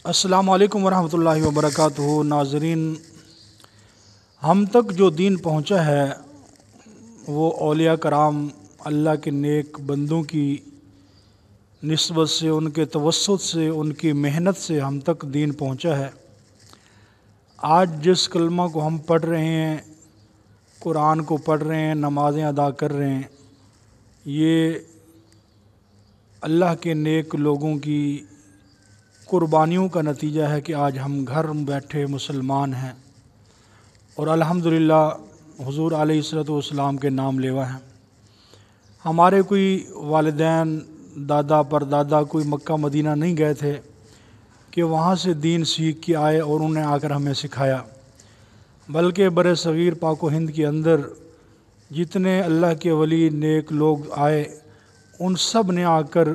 السلام علیکم ورحمۃ اللہ وبرکاتہ۔ ناظرین، ہم تک جو دین پہنچا ہے وہ اولیاء کرام اللہ کے نیک بندوں کی نسبت سے، ان کے توسط سے، ان کی محنت سے ہم تک دین پہنچا ہے۔ آج جس کلمہ کو ہم پڑھ رہے ہیں، قرآن کو پڑھ رہے ہیں، نمازیں ادا کر رہے ہیں، یہ اللہ کے نیک لوگوں کی قربانیوں کا نتیجہ ہے کہ آج ہم گھر بیٹھے مسلمان ہیں اور الحمدللہ حضور علیہ الصلوۃ والسلام کے نام لیوا ہیں۔ ہمارے کوئی والدین، دادا پردادا کوئی مکہ مدینہ نہیں گئے تھے کہ وہاں سے دین سیکھ کے آئے اور انہوں نے آ کر ہمیں سکھایا، بلکہ بر صغیر پاک و ہند کے اندر جتنے اللہ کے ولی نیک لوگ آئے ان سب نے آ کر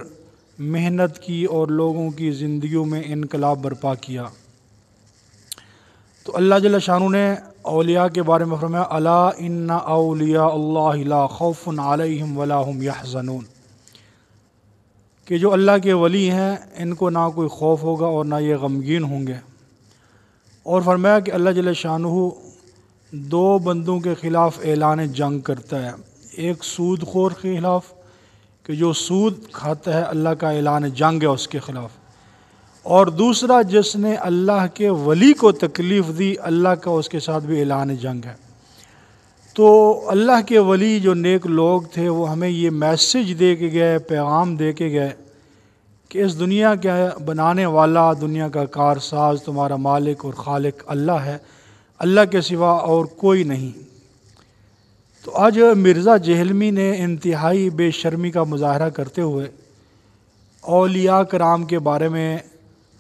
محنت کی اور لوگوں کی زندگیوں میں انقلاب برپا کیا۔ تو اللہ جل شانہ نے اولیاء کے بارے میں فرمایا الا ان اولیاء اللہ لا خوف علیہم ولا هم یحزنون، کہ جو اللہ کے ولی ہیں ان کو نہ کوئی خوف ہوگا اور نہ یہ غمگین ہوں گے۔ اور فرمایا کہ اللہ جل شانہ دو بندوں کے خلاف اعلان جنگ کرتا ہے، ایک سود خور کے خلاف کہ جو سود کھاتا ہے، اللہ کا اعلان جنگ ہے اس کے خلاف، اور دوسرا جس نے اللہ کے ولی کو تکلیف دی، اللہ کا اس کے ساتھ بھی اعلان جنگ ہے۔ تو اللہ کے ولی جو نیک لوگ تھے وہ ہمیں یہ میسج دے کے گئے، پیغام دے کے گئے کہ اس دنیا کا بنانے والا، دنیا کا کارساز، تمہارا مالک اور خالق اللہ ہے، اللہ کے سوا اور کوئی نہیں۔ تو آج مرزا جہلمی نے انتہائی بے شرمی کا مظاہرہ کرتے ہوئے اولیاء کرام کے بارے میں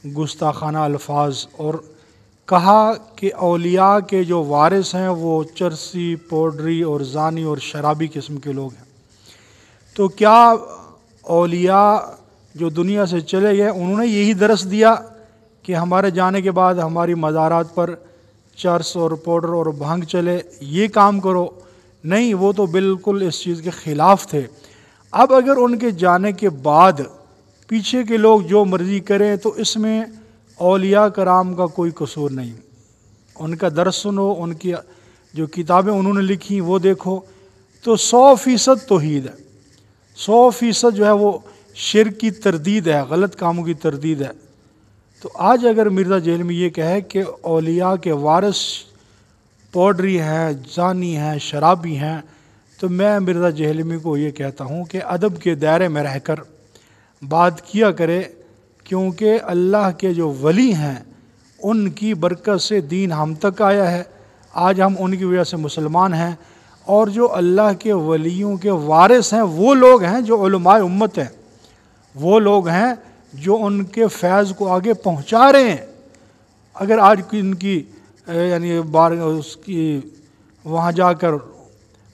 گستاخانہ الفاظ اور کہا کہ اولیاء کے جو وارث ہیں وہ چرسی، پوڈری اور زانی اور شرابی قسم کے لوگ ہیں۔ تو کیا اولیاء جو دنیا سے چلے گئے انہوں نے یہی درس دیا کہ ہمارے جانے کے بعد ہماری مزارات پر چرس اور پاؤڈر اور بھنگ چلے، یہ کام کرو؟ نہیں، وہ تو بالکل اس چیز کے خلاف تھے۔ اب اگر ان کے جانے کے بعد پیچھے کے لوگ جو مرضی کریں تو اس میں اولیاء کرام کا کوئی قصور نہیں۔ ان کا درس سنو، ان کی جو کتابیں انہوں نے لکھی وہ دیکھو، تو 100% توحید ہے، 100% جو ہے وہ شرک کی تردید ہے، غلط کاموں کی تردید ہے۔ تو آج اگر مرزا جہلمی یہ کہے کہ اولیاء کے وارث پوڈری ہیں، زانی ہیں، شرابی ہیں، تو میں مرزا جہلمی کو یہ کہتا ہوں کہ ادب کے دائرے میں رہ کر بات کیا کرے، کیونکہ اللہ کے جو ولی ہیں ان کی برکت سے دین ہم تک آیا ہے، آج ہم ان کی وجہ سے مسلمان ہیں۔ اور جو اللہ کے ولیوں کے وارث ہیں وہ لوگ ہیں جو علماء امت ہیں، وہ لوگ ہیں جو ان کے فیض کو آگے پہنچا رہے ہیں۔ اگر آج ان کی یعنی اس کی وہاں جا کر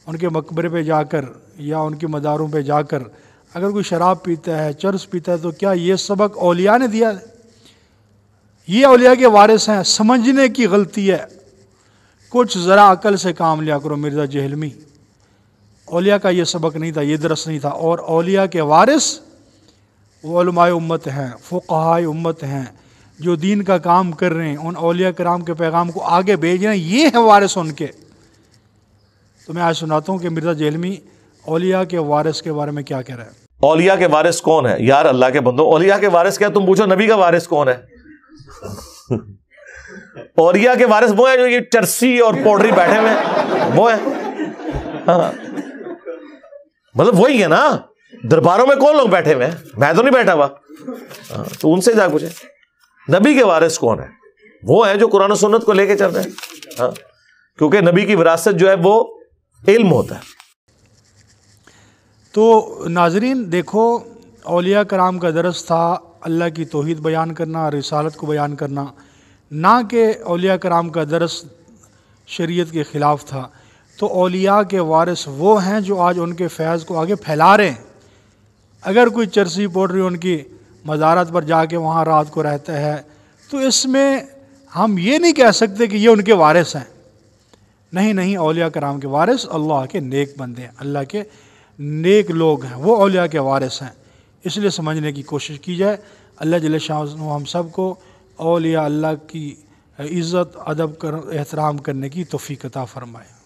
ان کے مقبرے پہ جا کر یا ان کی مزاروں پہ جا کر اگر کوئی شراب پیتا ہے، چرس پیتا ہے، تو کیا یہ سبق اولیاء نے دیا ہے؟ یہ اولیاء کے وارث ہیں، سمجھنے کی غلطی ہے۔ کچھ ذرا عقل سے کام لیا کرو مرزا جہلمی، اولیاء کا یہ سبق نہیں تھا، یہ درس نہیں تھا۔ اور اولیاء کے وارث وہ علماء امت ہیں، فقہاء امت ہیں، جو دین کا کام کر رہے ہیں، ان اولیاء کرام کے پیغام کو آگے بھیج رہے ہیں، یہ ہیں وارث ان کے۔ تو میں آج سناتا ہوں کہ مرزا جہلمی اولیاء کے وارث کے بارے میں کیا کہہ رہا ہے۔ اولیاء کے وارث کون ہے؟ یار اللہ کے بندو، اولیاء کے وارث کیا؟ تم پوچھو نبی کا وارث کون ہے؟ اولیاء کے وارث وہ ہیں جو یہ چرسی اور پاؤڈری بیٹھے ہوئے ہیں، وہ ہیں۔ ہاں، مطلب وہی ہے نا، درباروں میں کون لوگ بیٹھے ہوئے ہیں؟ میں تو نہیں بیٹھا ہوا۔ تو ان سے جا پوچھے نبی کے وارث کون ہے؟ وہ ہیں جو قرآن و سنت کو لے کے چل رہے ہیں۔ ہاں، کیونکہ نبی کی وراثت جو ہے وہ علم ہوتا ہے۔ تو ناظرین دیکھو، اولیاء کرام کا درس تھا اللہ کی توحید بیان کرنا، رسالت کو بیان کرنا، نہ کہ اولیاء کرام کا درس شریعت کے خلاف تھا۔ تو اولیاء کے وارث وہ ہیں جو آج ان کے فیض کو آگے پھیلا رہے ہیں۔ اگر کوئی چرسی پوڈری ان کی مزارات پر جا کے وہاں رات کو رہتا ہے تو اس میں ہم یہ نہیں کہہ سکتے کہ یہ ان کے وارث ہیں۔ نہیں، اولیاء کرام کے وارث اللہ کے نیک بندے ہیں، اللہ کے نیک لوگ ہیں، وہ اولیاء کے وارث ہیں۔ اس لیے سمجھنے کی کوشش کی جائے۔ اللہ جل شانہ ہم سب کو اولیاء اللہ کی عزت ادب احترام کرنے کی توفیق عطا فرمائے۔